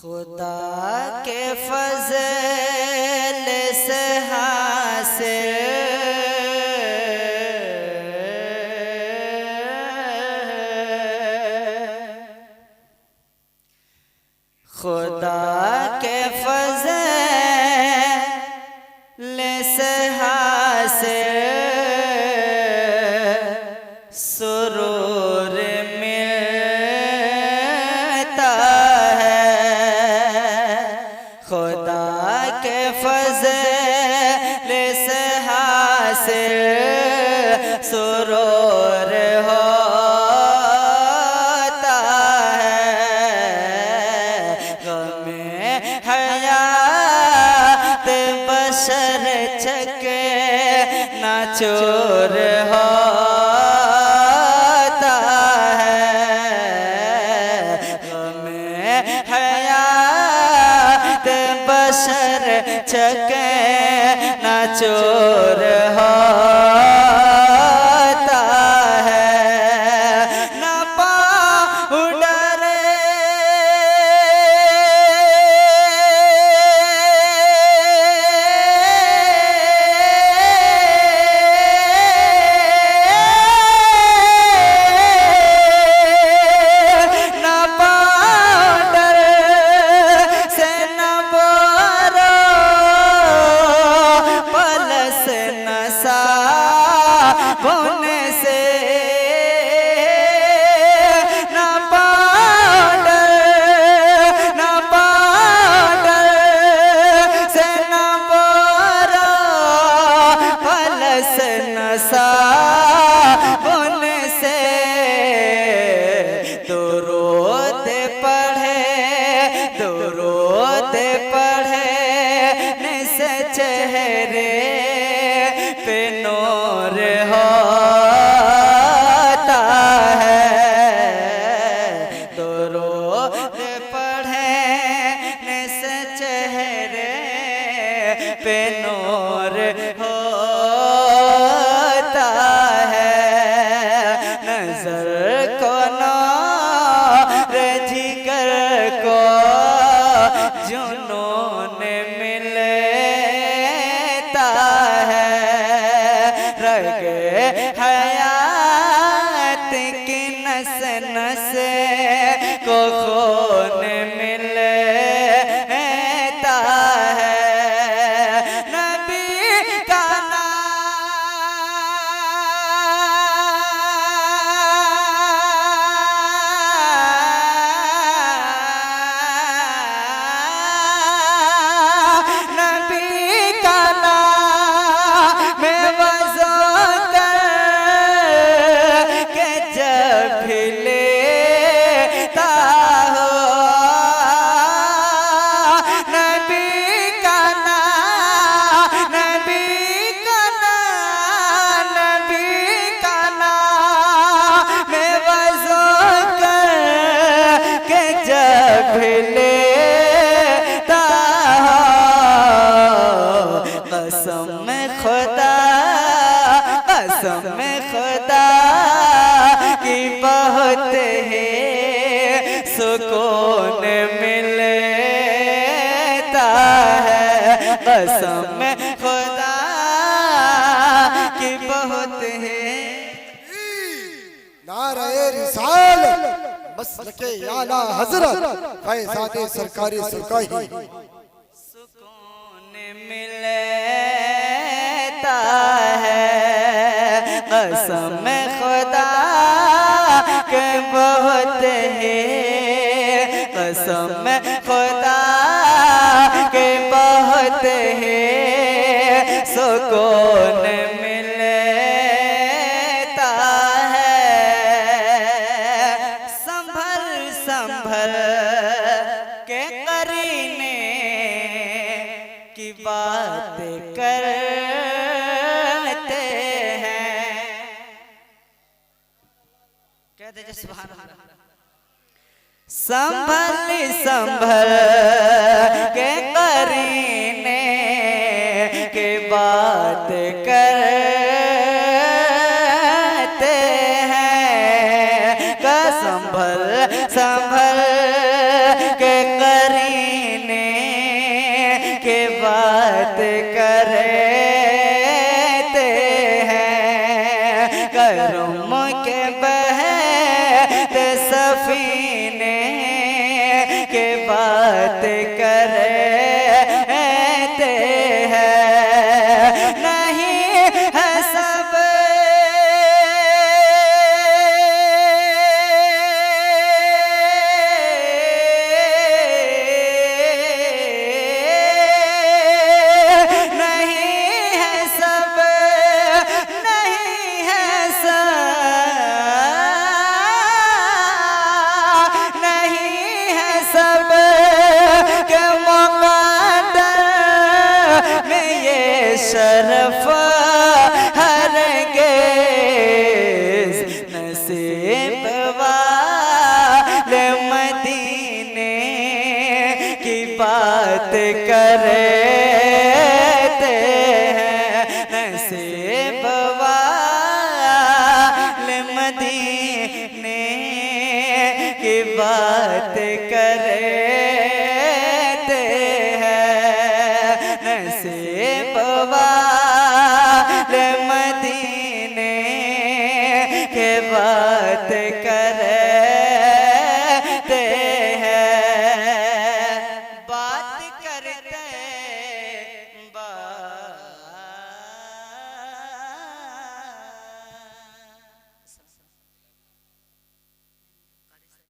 खुदा के फजल से हासिल खुदा के फजल से हासिल सुरूर मिलता है। खुदा के फजल से हासिल सुरूर होता है। गमे हयात बशर चके नाचोर होता है। गमे हयात बशर चके नाचोर होता है। ना पाउडर ना पाउडर से ना बोरो पलस नसा बोने से ना पाउडर से ना बोरो पलस नसा बोने से दुरूद पढ़े निस चेहरे पे नूर होता है। दुरूद पढ़े निस चेहरे पे नूर होता है। नजर को नूर जिगर को जुनून मिलता है। रग हयात की नस नस को खून मिलता है। नबी का कसम खुदा की बहुत ही सुकून मिलता है। कसम खुदा की बहुत ही नारे रिसालत मसलके आला हजरत फैज़ादे सरकारी सुरकाही सुकून मिलता है। कसम खुदा के बहुत ही कसम खुदा के बहुत ही सुकून मिलता है। संभल संभल के करीने की बात करते हैं। कहते जय सुभान अल्लाह। संभल संभल के करीने के बात करते हैं। का संभल संभल के करीने करते हैं, करम के बहते सफीने के बात करते हैं, नहीं है सब शरफ हरगिज़ नसीब वाले मदीने की बात करते हैं, नसीब वाले मदीने की बात करते हैं, नसीब वाले मदीने के बात करते हैं, बात करते